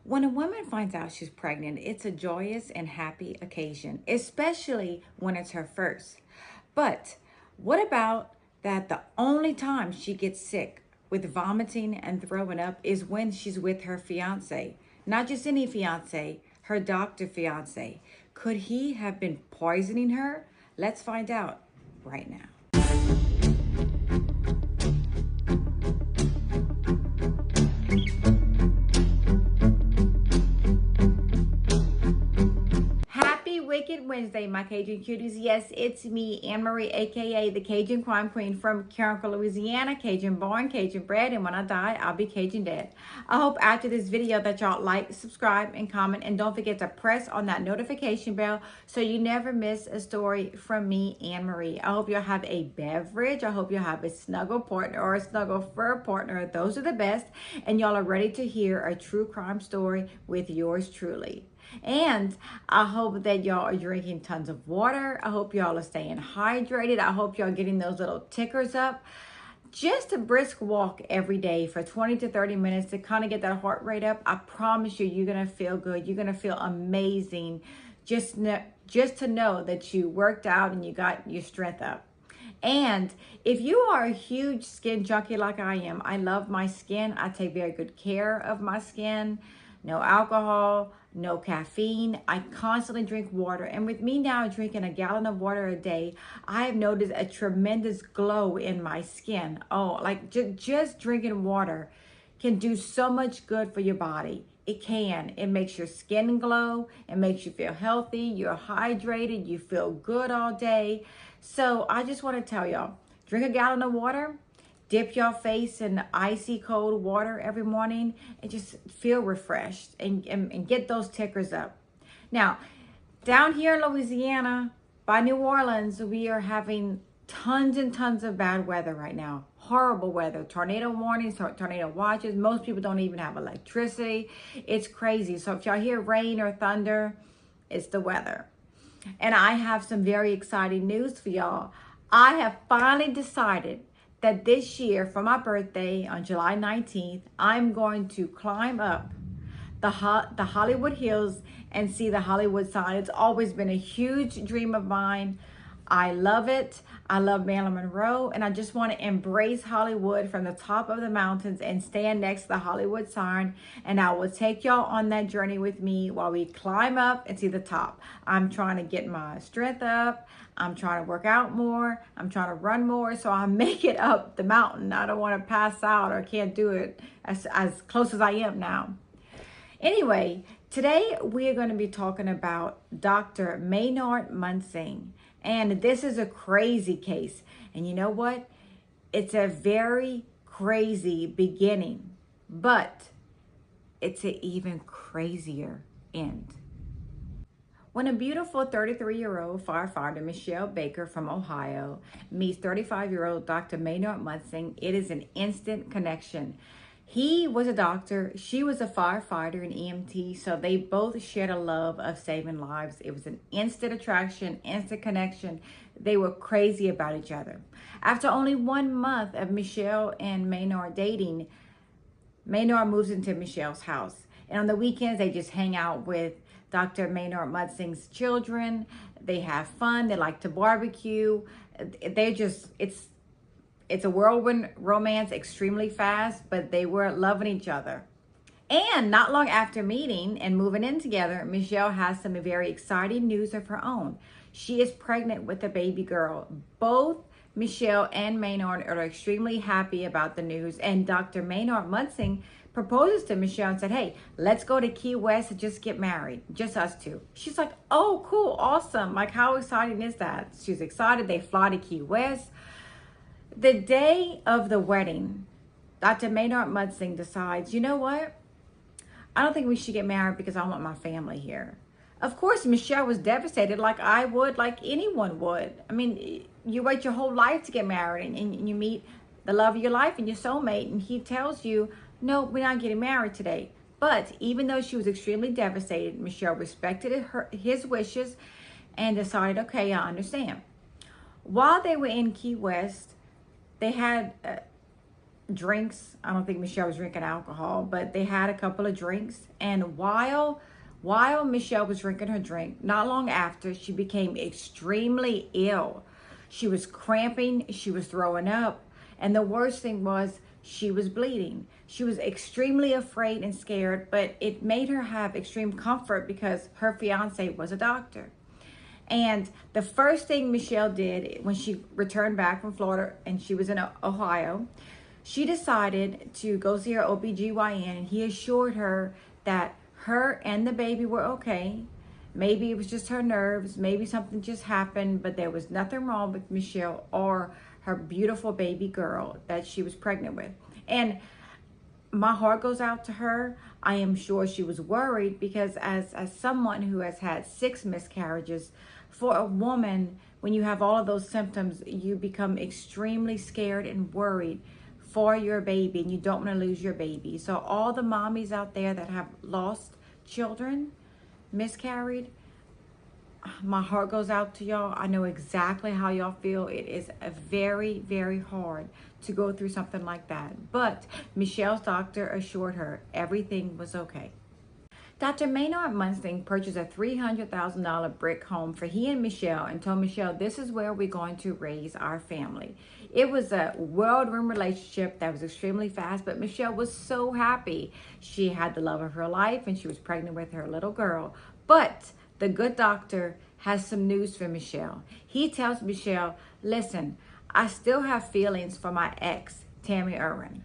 When a woman finds out she's pregnant, it's a joyous and happy occasion, especially when it's her first. But what about that the only time she gets sick with vomiting and throwing up is when she's with her fiance? Not just any fiance, her doctor fiance. Could he have been poisoning her? Let's find out right now. Happy Wicked Wednesday, my Cajun cuties. Yes, it's me, Anne Marie, aka the Cajun Crime Queen from Carrincou, Louisiana. Cajun born, Cajun bred, and when I die, I'll be Cajun dead. I hope after this video that y'all like, subscribe, and comment, and don't forget to press on that notification bell so you never miss a story from me, Anne Marie. I hope y'all have a beverage. I hope y'all have a snuggle partner or a snuggle fur partner. Those are the best. And y'all are ready to hear a true crime story with yours truly. And I hope that y'all are drinking tons of water. I hope y'all are staying hydrated. I hope y'all are getting those little tickers up. Just a brisk walk every day for 20 to 30 minutes to kind of get that heart rate up. I promise you, you're going to feel good. You're going to feel amazing just to know that you worked out and you got your strength up. And if you are a huge skin junkie like I am, I love my skin. I take very good care of my skin. No alcohol, no caffeine. I constantly drink water. And with me now drinking a gallon of water a day, I have noticed a tremendous glow in my skin. Oh, like just drinking water can do so much good for your body. It can. It makes your skin glow. It makes you feel healthy. You're hydrated. You feel good all day. So I just want to tell y'all, drink a gallon of water. Dip your face in icy cold water every morning and just feel refreshed and get those tickers up. Now, down here in Louisiana, by New Orleans, we are having tons and tons of bad weather right now. Horrible weather, tornado warnings, tornado watches. Most people don't even have electricity. It's crazy. So if y'all hear rain or thunder, it's the weather. And I have some very exciting news for y'all. I have finally decided that this year for my birthday on July 19th, I'm going to climb up the Hollywood Hills and see the Hollywood sign. It's always been a huge dream of mine. I love it. I love Marilyn Monroe, and I just want to embrace Hollywood from the top of the mountains and stand next to the Hollywood sign, and I will take y'all on that journey with me while we climb up and see the top. I'm trying to get my strength up. I'm trying to work out more. I'm trying to run more so I make it up the mountain. I don't want to pass out or can't do it as close as I am now. Anyway, today we are going to be talking about Dr. Maynard Muntzing. And this is a crazy case. And you know what? It's a very crazy beginning, but it's an even crazier end. When a beautiful 33-year-old firefighter, Michelle Baker from Ohio, meets 35-year-old Dr. Maynard Muntzing, it is an instant connection. He was a doctor, she was a firefighter and EMT, so they both shared a love of saving lives. It was an instant attraction, instant connection. They were crazy about each other. After only 1 month of Michelle and Maynard dating, Maynard moves into Michelle's house. And on the weekends, they just hang out with Dr. Maynard Muntzing's children. They have fun. They like to barbecue. It's a whirlwind romance, extremely fast, but they were loving each other. And not long after meeting and moving in together, Michelle has some very exciting news of her own. She is pregnant with a baby girl. Both Michelle and Maynard are extremely happy about the news. And Dr. Maynard Muntzing proposes to Michelle and said, hey, let's go to Key West and just get married, just us two. She's like, oh, cool, awesome. Like, how exciting is that? She's excited. They fly to Key West. The day of the wedding, Dr. Maynard Muntzing decides, you know what? I don't think we should get married because I want my family here. Of course, Michelle was devastated like I would, like anyone would. I mean, you wait your whole life to get married and you meet the love of your life and your soulmate, and he tells you, no, we're not getting married today. But even though she was extremely devastated, Michelle respected his wishes and decided, okay, I understand. While they were in Key West, they had drinks. I don't think Michelle was drinking alcohol, but they had a couple of drinks. And while Michelle was drinking her drink, not long after, she became extremely ill. She was cramping, she was throwing up, and the worst thing was she was bleeding. She was extremely afraid and scared, but it made her have extreme comfort because her fiance was a doctor. And the first thing Michelle did when she returned back from Florida and she was in Ohio, she decided to go see her OBGYN, and he assured her that her and the baby were okay. Maybe it was just her nerves, maybe something just happened, but there was nothing wrong with Michelle or her beautiful baby girl that she was pregnant with. And my heart goes out to her. I am sure she was worried because as someone who has had 6 miscarriages, for a woman, when you have all of those symptoms, you become extremely scared and worried for your baby, and you don't want to lose your baby. So all the mommies out there that have lost children, miscarried, my heart goes out to y'all. I know exactly how y'all feel. It is a very, very hard to go through something like that. But Michelle's doctor assured her everything was okay. Dr. Maynard Muntzing purchased a $300,000 brick home for he and Michelle and told Michelle, this is where we're going to raise our family. It was a whirlwind relationship that was extremely fast, but Michelle was so happy. She had the love of her life and she was pregnant with her little girl. But the good doctor has some news for Michelle. He tells Michelle, listen, I still have feelings for my ex, Tammy Irwin.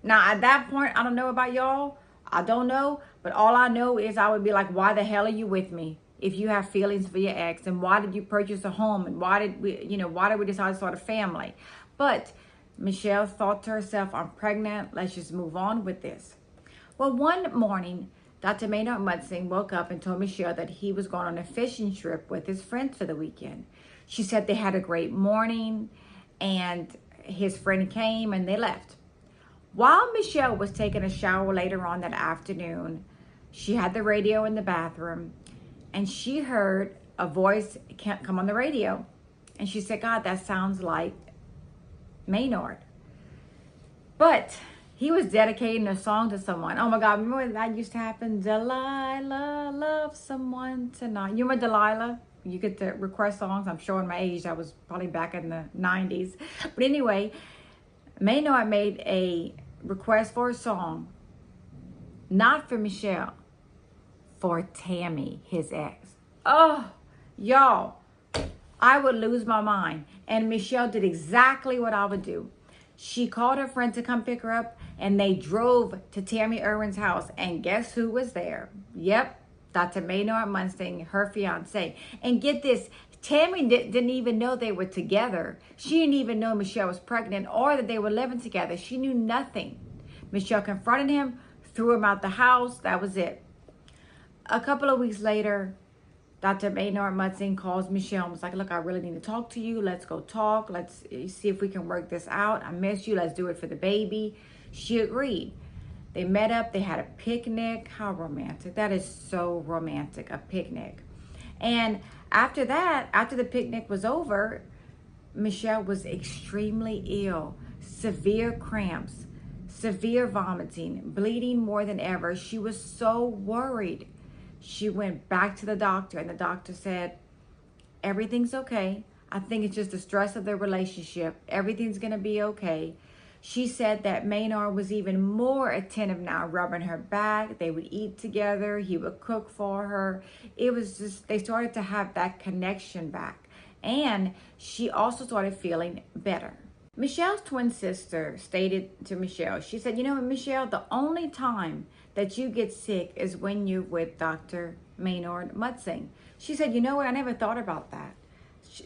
Now, at that point, I don't know about y'all. I don't know, but all I know is I would be like, why the hell are you with me if you have feelings for your ex? And why did you purchase a home? And why did we decide to start a family? But Michelle thought to herself, I'm pregnant. Let's just move on with this. Well, one morning, Dr. Maynard Muntzing woke up and told Michelle that he was going on a fishing trip with his friends for the weekend. She said they had a great morning and his friend came and they left. While Michelle was taking a shower later on that afternoon, she had the radio in the bathroom and she heard a voice come on the radio. And she said, God, that sounds like Maynard. But he was dedicating a song to someone. Oh my God, remember when that used to happen? Delilah, love someone tonight. You remember Delilah? You get to request songs. I'm showing my age. I was probably back in the 90s. But anyway, Maynard made a request for a song, not for Michelle, for Tammy, his ex. Oh, y'all, I would lose my mind. And Michelle did exactly what I would do. She called her friend to come pick her up, and they drove to Tammy Irwin's house. And guess who was there? Yep, Dr. Maynard Muntzing, her fiance. And get this, Tammy didn't even know they were together. She didn't even know Michelle was pregnant or that they were living together. She knew nothing. Michelle confronted him, threw him out the house. That was it. A couple of weeks later, Dr. Maynard Muntzing calls Michelle and was like, look, I really need to talk to you. Let's go talk. Let's see if we can work this out. I miss you. Let's do it for the baby. She agreed. They met up. They had a picnic. How romantic. That is so romantic, a picnic. And after that, after the picnic was over, Michelle was extremely ill, severe cramps, severe vomiting, bleeding more than ever. She was so worried. She went back to the doctor and the doctor said, everything's okay. I think it's just the stress of the relationship. Everything's going to be okay. She said that Maynard was even more attentive now, rubbing her back. They would eat together. He would cook for her. It was just, they started to have that connection back. And she also started feeling better. Michelle's twin sister stated to Michelle, she said, you know, Michelle, the only time that you get sick is when you're with Dr. Maynard Muntzing. She said, you know what? I never thought about that.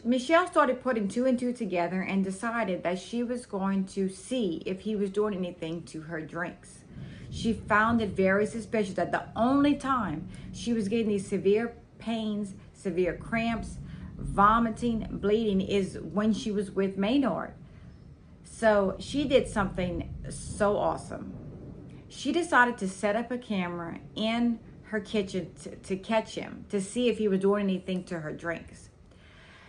Michelle started putting 2 and 2 together and decided that she was going to see if he was doing anything to her drinks. She found it very suspicious that the only time she was getting these severe pains, severe cramps, vomiting, bleeding is when she was with Maynard. So she did something so awesome. She decided to set up a camera in her kitchen to catch him, to see if he was doing anything to her drinks.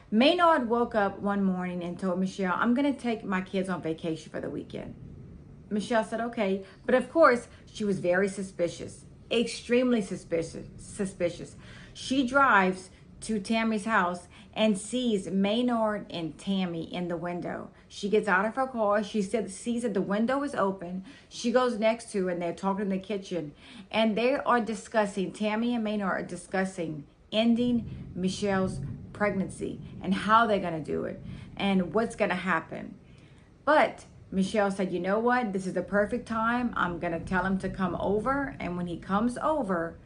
Maynard woke up one morning and told Michelle, I'm going to take my kids on vacation for the weekend. Michelle said, okay. But of course, she was very suspicious, extremely suspicious. She drives to Tammy's house and sees Maynard and Tammy in the window. She gets out of her car. She sees that the window is open. She goes next to her and they're talking in the kitchen. And they are discussing, Tammy and Maynard are discussing ending Michelle's pregnancy and how they're going to do it and what's going to happen. But Michelle said, you know what? This is the perfect time. I'm going to tell him to come over. And when he comes over,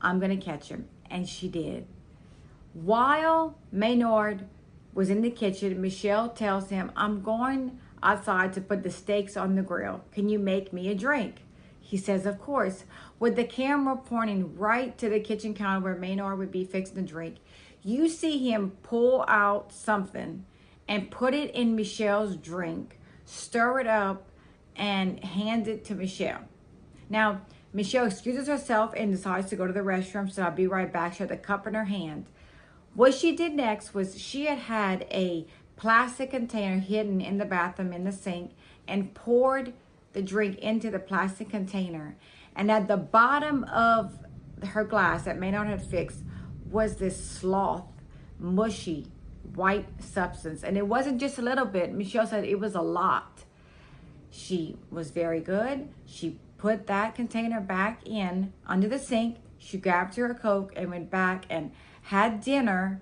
I'm going to catch him. And she did. While Maynard was in the kitchen, Michelle tells him, I'm going outside to put the steaks on the grill. Can you make me a drink? He says, of course. With the camera pointing right to the kitchen counter where Maynard would be fixing the drink, you see him pull out something and put it in Michelle's drink, stir it up, and hand it to Michelle. Now, Michelle excuses herself and decides to go to the restroom, so I'll be right back. She had the cup in her hand. What she did next was she had a plastic container hidden in the bathroom in the sink and poured the drink into the plastic container. And at the bottom of her glass that Maynard had fixed was this sloth, mushy, white substance. And it wasn't just a little bit. Michelle said it was a lot. She was very good. She put that container back in under the sink. She grabbed her Coke and went back and had dinner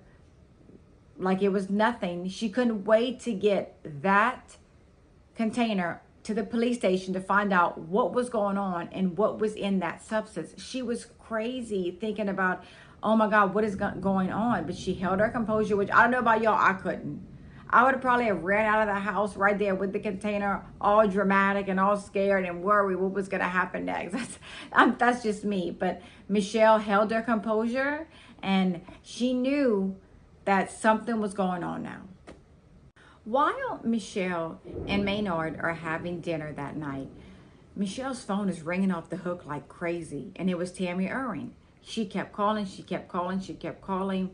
like it was nothing. She couldn't wait to get that container to the police station to find out what was going on and what was in that substance. She was crazy thinking about, oh my God, what is going on? But she held her composure, which I don't know about y'all, I couldn't. I would have probably have ran out of the house right there with the container, all dramatic and all scared and worried what was going to happen next. That's just me. But Michelle held her composure and she knew that something was going on now. While Michelle and Maynard are having dinner that night, Michelle's phone is ringing off the hook like crazy. And it was Tammy Irving. She kept calling, she kept calling, she kept calling.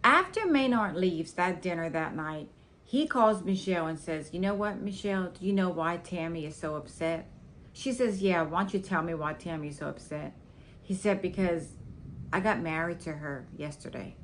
After Maynard leaves that dinner that night, he calls Michelle and says, you know what, Michelle, do you know why Tammy is so upset? She says, yeah, why don't you tell me why Tammy is so upset? He said, because I got married to her yesterday.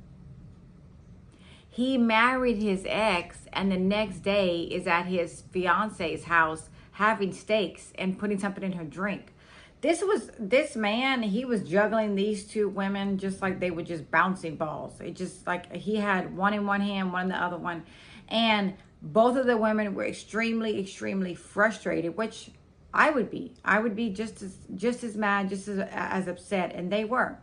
He married his ex and the next day is at his fiance's house having steaks and putting something in her drink. This man, he was juggling these two women just like they were just bouncing balls. It just like he had one in one hand, one in the other one. And both of the women were extremely, extremely frustrated, which I would be. I would be just as mad, just as upset, and they were.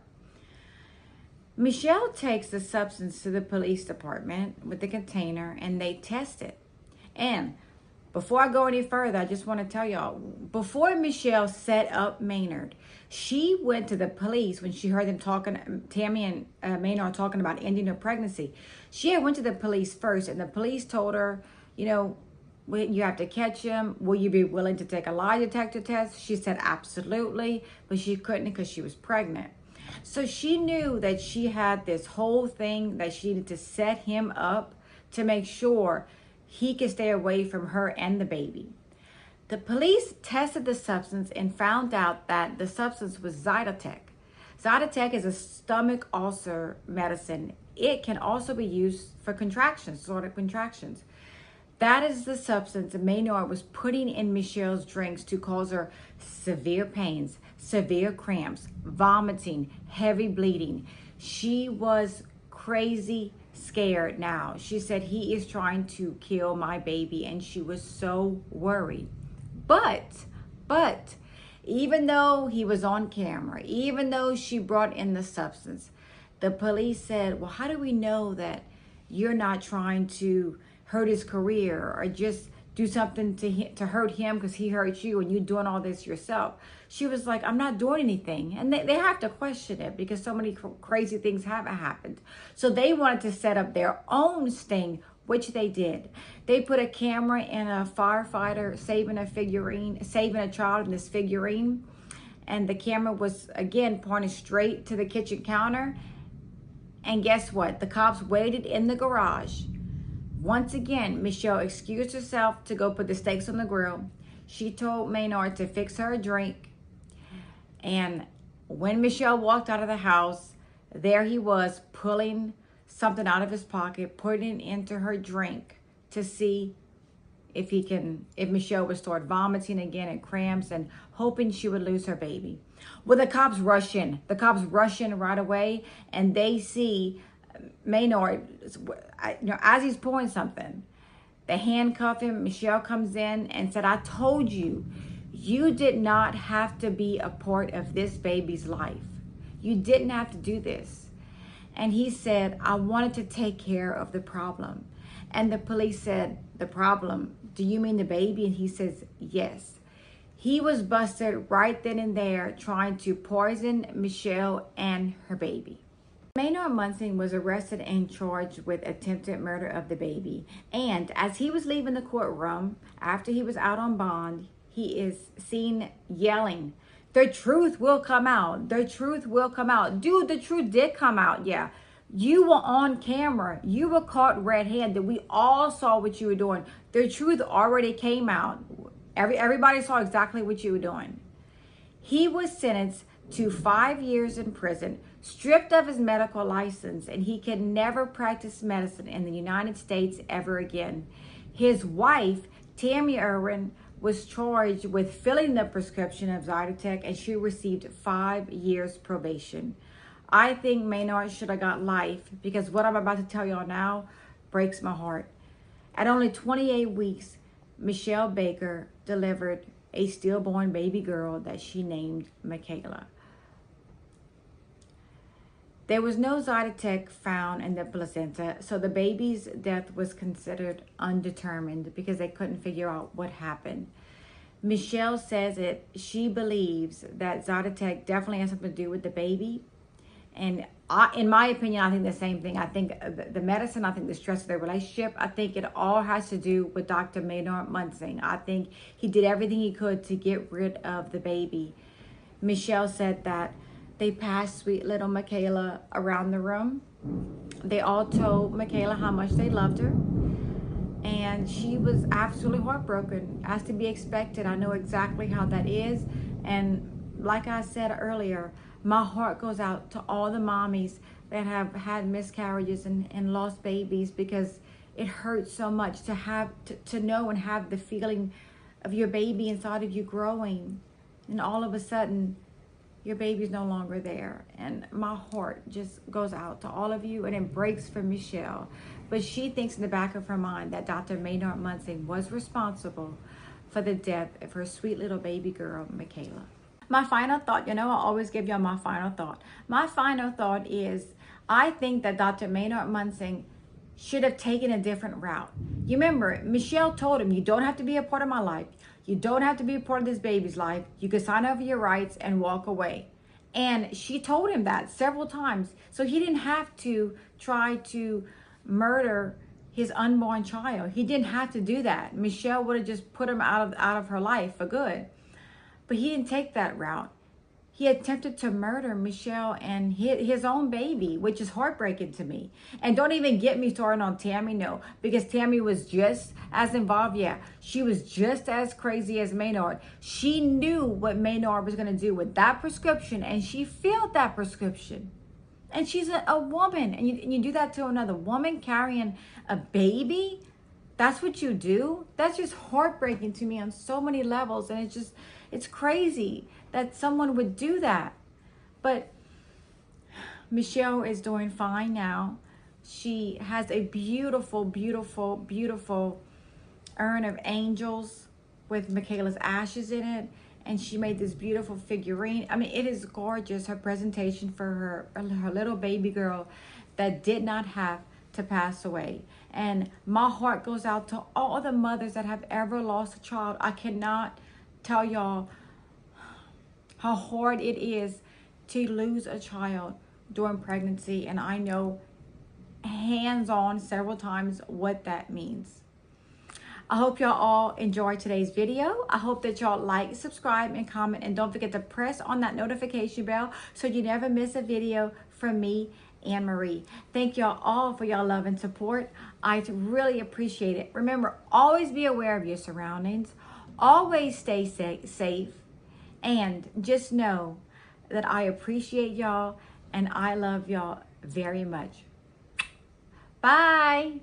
Michelle takes the substance to the police department with the container and they test it. And before I go any further, I just want to tell y'all, before Michelle set up Maynard, she went to the police when she heard them talking, Tammy and Maynard talking about ending her pregnancy. She had went to the police first and the police told her, you know, you have to catch him. Will you be willing to take a lie detector test? She said absolutely, but she couldn't because she was pregnant. So she knew that she had this whole thing that she needed to set him up to make sure he could stay away from her and the baby. The police tested the substance and found out that the substance was Zytotec. Zytotec is a stomach ulcer medicine. It can also be used for contractions, sort of contractions. That is the substance Maynard was putting in Michelle's drinks to cause her severe pains, severe cramps, vomiting, heavy bleeding. She was crazy scared now. She said, he is trying to kill my baby, and she was so worried. But even though he was on camera, even though she brought in the substance, the police said, well, how do we know that you're not trying to hurt his career or just do something to hurt him because he hurt you and you're doing all this yourself? She was like, I'm not doing anything. And they have to question it because so many crazy things haven't happened. So they wanted to set up their own sting, which they did. They put a camera in a firefighter saving a child in this figurine. And the camera was, again, pointed straight to the kitchen counter. And guess what? The cops waited in the garage. Once again, Michelle excused herself to go put the steaks on the grill. She told Maynard to fix her a drink. And when Michelle walked out of the house, there he was pulling something out of his pocket, putting it into her drink to see if Michelle would start vomiting again and cramps, and hoping she would lose her baby. Well, the cops rush in. The cops rush in right away, and they see Maynard, as he's pulling something. They handcuff him. Michelle comes in and said, I told you, you did not have to be a part of this baby's life. You didn't have to do this. And he said, I wanted to take care of the problem. And the police said, the problem, do you mean the baby? And he says, yes. He was busted right then and there trying to poison Michelle and her baby. Maynard Muntzing was arrested and charged with attempted murder of the baby. And as he was leaving the courtroom, after he was out on bond, he is seen yelling, the truth will come out. The truth will come out. Dude, the truth did come out. Yeah. You were on camera. You were caught red-handed. We all saw what you were doing. The truth already came out. Everybody saw exactly what you were doing. He was sentenced to 5 years in prison, stripped of his medical license, and he can never practice medicine in the United States ever again. His wife, Tammy Irwin, was charged with filling the prescription of Zyrtec, and she received 5 years probation. I think Maynard should have got life, because what I'm about to tell y'all now breaks my heart. At only 28 weeks, Michelle Baker delivered a stillborn baby girl that she named Michaela. There was no Zyrtec found in the placenta, so the baby's death was considered undetermined because they couldn't figure out what happened. Michelle says that she believes that Zyrtec definitely has something to do with the baby. And in my opinion, I think the same thing. I think the medicine, I think the stress of their relationship, I think it all has to do with Dr. Maynard Muntzing. I think he did everything he could to get rid of the baby. Michelle said that they passed sweet little Michaela around the room. They all told Michaela how much they loved her. And she was absolutely heartbroken, as to be expected. I know exactly how that is. And like I said earlier, my heart goes out to all the mommies that have had miscarriages and lost babies, because it hurts so much to have to know and have the feeling of your baby inside of you growing, and all of a sudden your baby's no longer there. And my heart just goes out to all of you, and it breaks for Michelle. But she thinks in the back of her mind that Dr. Maynard Muntzing was responsible for the death of her sweet little baby girl, Michaela. My final thought, I always give y'all my final thought. My final thought is, I think that Dr. Maynard Muntzing should have taken a different route. You remember, Michelle told him, you don't have to be a part of my life. You don't have to be a part of this baby's life. You can sign over your rights and walk away. And she told him that several times. So he didn't have to try to murder his unborn child. He didn't have to do that. Michelle would have just put him out of her life for good. But he didn't take that route. He attempted to murder Michelle and his own baby, which is heartbreaking to me. And don't even get me started on Tammy, no, because Tammy was just as involved. Yeah, she was just as crazy as Maynard. She knew what Maynard was going to do with that prescription, and she filled that prescription. And she's a woman, and you do that to another woman carrying a baby? That's what you do? That's just heartbreaking to me on so many levels, and it's crazy that someone would do that. But Michelle is doing fine now. She has a beautiful, beautiful, beautiful urn of angels with Michaela's ashes in it. And she made this beautiful figurine. I mean, it is gorgeous, her presentation for her little baby girl that did not have to pass away. And my heart goes out to all the mothers that have ever lost a child. I cannot tell y'all how hard it is to lose a child during pregnancy, and I know hands-on several times what that means. I hope y'all all enjoyed today's video. I hope that y'all like, subscribe, and comment, and don't forget to press on that notification bell so you never miss a video from me, Anne Marie. Thank y'all all for y'all love and support. I really appreciate it. Remember, always be aware of your surroundings. Always stay safe. And just know that I appreciate y'all and I love y'all very much. Bye.